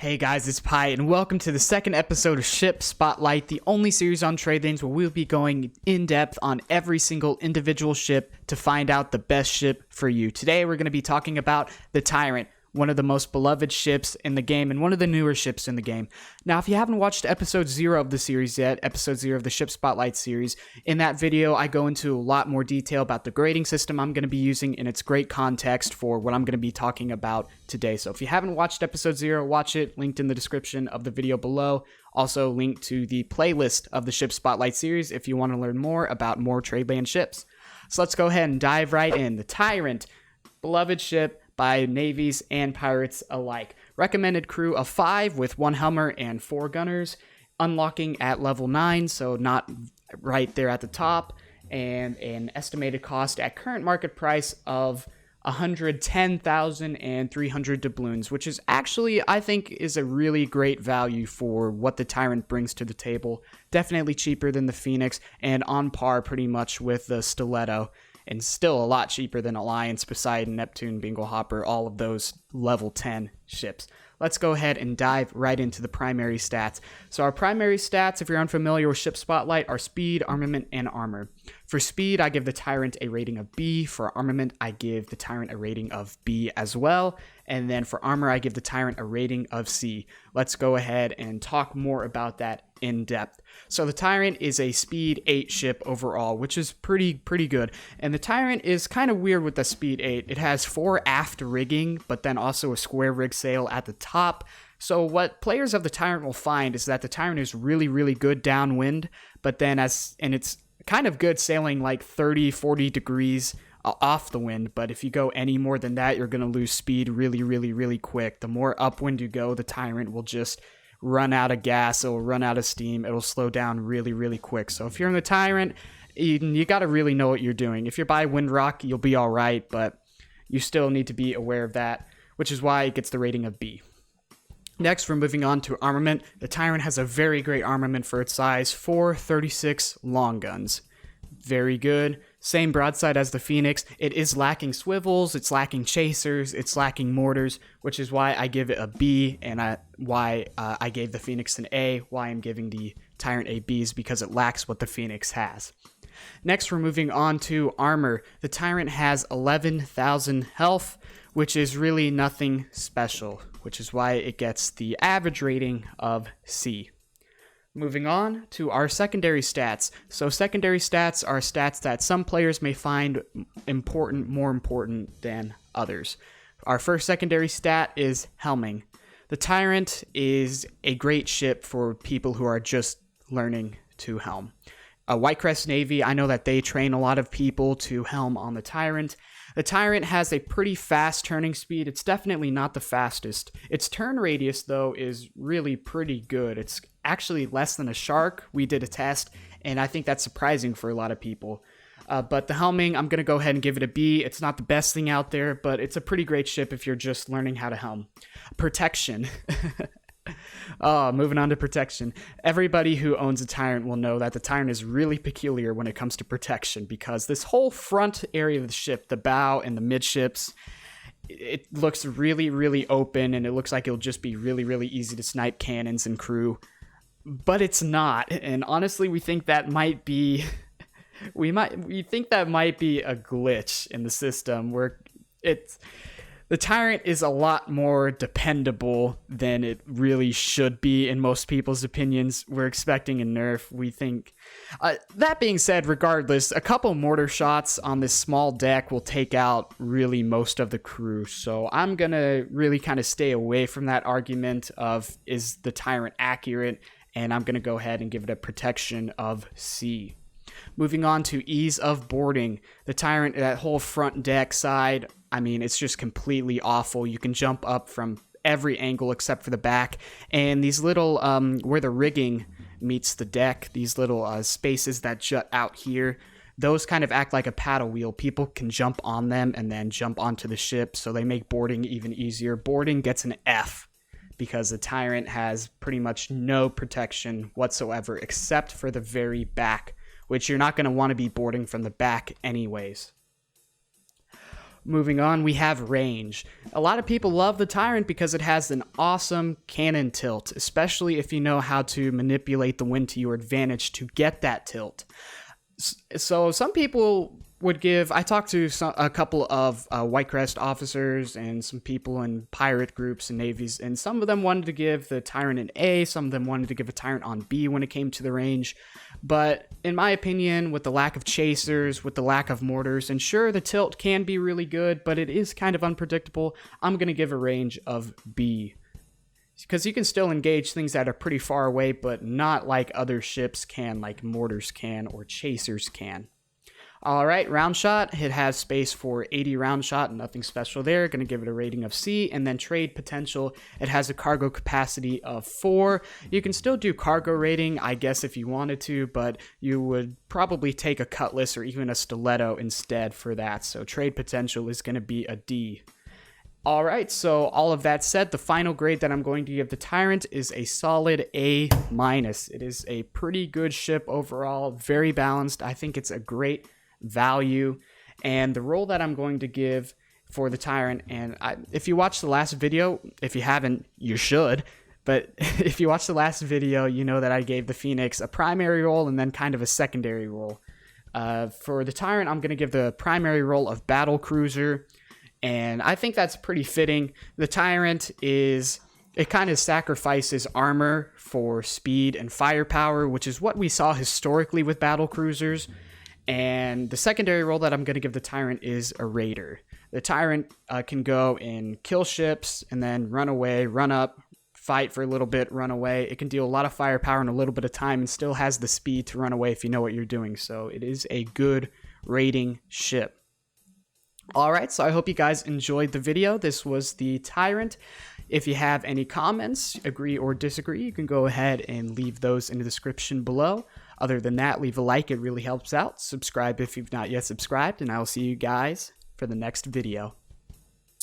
Hey guys, it's Pi, and welcome to the second episode of Ship Spotlight, the only series on Tradelands where we'll be going in depth on every single individual ship to find out the best ship for you. Today we're going to be talking about the Tyrant, one of the most beloved ships in the game and one of the newer ships in the game. Now, if you haven't watched episode 0 of the series yet, episode 0 of the Ship Spotlight series, in that video I go into a lot more detail about the grading system I'm going to be using in its great context for what I'm going to be talking about today. So if you haven't watched episode 0, watch it, linked in the description of the video below. Also linked to the playlist of the Ship Spotlight series if you want to learn more about more Tradeland ships. So let's go ahead and dive right in. The Tyrant, beloved ship by navies and pirates alike. Recommended crew of 5 with 1 helmer and 4 gunners. Unlocking at level 9, so not right there at the top. And an estimated cost at current market price of 110,300 doubloons, which is actually, I think, is a really great value for what the Tyrant brings to the table. Definitely cheaper than the Phoenix and on par pretty much with the Stiletto. And still a lot cheaper than Alliance, Poseidon, Neptune, Bingo Hopper, all of those level 10 ships. Let's go ahead and dive right into the primary stats. So our primary stats, if you're unfamiliar with Ship Spotlight, are speed, armament, and armor. For speed, I give the Tyrant a rating of B. For armament, I give the Tyrant a rating of B as well. And then for armor, I give the Tyrant a rating of C. Let's go ahead and talk more about that in depth. So the Tyrant is a speed 8 ship overall, which is pretty good. And the Tyrant is kind of weird with the speed 8. It has 4 aft rigging, but then also a square rig sail at the top. So what players of the Tyrant will find is that the Tyrant is really good downwind, but then and it's kind of good sailing like 30-40 degrees off the wind, but if you go any more than that, you're going to lose speed really quick. The more upwind you go, the Tyrant will just run out of gas, it'll run out of steam, it'll slow down really quick. So if you're in the Tyrant, you got to really know what you're doing. If you're by Windrock, you'll be all right, but you still need to be aware of that, which is why it gets the rating of B. Next, we're moving on to armament. The Tyrant has a very great armament for its size, 4 36 long guns. Very good. Same broadside as the Phoenix. It is lacking swivels, it's lacking chasers, it's lacking mortars, which is why I give it a B, and why I gave the Phoenix an A. Why I'm giving the Tyrant a B is because it lacks what the Phoenix has. Next, we're moving on to armor. The Tyrant has 11,000 health, which is really nothing special, which is why it gets the average rating of C. Moving on to our secondary stats. So secondary stats are stats that some players may find more important than others. Our first secondary stat is Helming. The Tyrant is a great ship for people who are just learning to helm. Whitecrest Navy, I know that they train a lot of people to helm on the Tyrant. The Tyrant has a pretty fast turning speed. It's definitely not the fastest. Its turn radius, though, is really pretty good. It's actually less than a Shark. We did a test, and I think that's surprising for a lot of people. But the Helming, I'm going to go ahead and give it a B. It's not the best thing out there, but it's a pretty great ship if you're just learning how to helm. Protection. Moving on to protection. Everybody who owns a Tyrant will know that the Tyrant is really peculiar when it comes to protection, because this whole front area of the ship, the bow and the midships, it looks really open, and it looks like it'll just be really easy to snipe cannons and crew, but it's not. And honestly, we think that might be we think that might be a glitch in the system where the Tyrant is a lot more dependable than it really should be in most people's opinions. We're expecting a nerf, we think. That being said, regardless, a couple mortar shots on this small deck will take out really most of the crew. So I'm going to really kind of stay away from that argument of is the Tyrant accurate, and I'm going to go ahead and give it a protection of C. Moving on to ease of boarding. The Tyrant, that whole front deck side, I mean, it's just completely awful. You can jump up from every angle except for the back. And these little, where the rigging meets the deck, these little spaces that jut out here, those kind of act like a paddle wheel. People can jump on them and then jump onto the ship, so they make boarding even easier. Boarding gets an F because the Tyrant has pretty much no protection whatsoever except for the very back, which you're not going to want to be boarding from the back anyways. Moving on, we have range. A lot of people love the Tyrant because it has an awesome cannon tilt, especially if you know how to manipulate the wind to your advantage to get that tilt. So some people would give, I talked to a couple of Whitecrest officers and some people in pirate groups and navies, and some of them wanted to give the Tyrant an A, some of them wanted to give a Tyrant on B when it came to the range. But in my opinion, with the lack of chasers, with the lack of mortars, and sure, the tilt can be really good, but it is kind of unpredictable, I'm going to give a range of B. Because you can still engage things that are pretty far away, but not like other ships can, like mortars can or chasers can. Alright, round shot, it has space for 80 round shot, nothing special there, gonna give it a rating of C, and then trade potential, it has a cargo capacity of 4. You can still do cargo rating, I guess if you wanted to, but you would probably take a cutlass or even a stiletto instead for that, so trade potential is gonna be a D. Alright, so all of that said, the final grade that I'm going to give the Tyrant is a solid A-. It is a pretty good ship overall, very balanced, I think it's a great value, and the role that I'm going to give for the Tyrant, and if you watched the last video, if you haven't, you should, but if you watched the last video, you know that I gave the Phoenix a primary role and then kind of a secondary role. For the Tyrant, I'm going to give the primary role of battle cruiser, and I think that's pretty fitting. The Tyrant it kind of sacrifices armor for speed and firepower, which is what we saw historically with battle cruisers. And the secondary role that I'm going to give the Tyrant is a raider. The Tyrant can go and kill ships and then run away, run up, fight for a little bit, run away. It can deal a lot of firepower in a little bit of time and still has the speed to run away if you know what you're doing. So it is a good raiding ship. Alright, so I hope you guys enjoyed the video. This was the Tyrant. If you have any comments, agree or disagree, you can go ahead and leave those in the description below. Other than that, leave a like, it really helps out. Subscribe if you've not yet subscribed, and I will see you guys for the next video.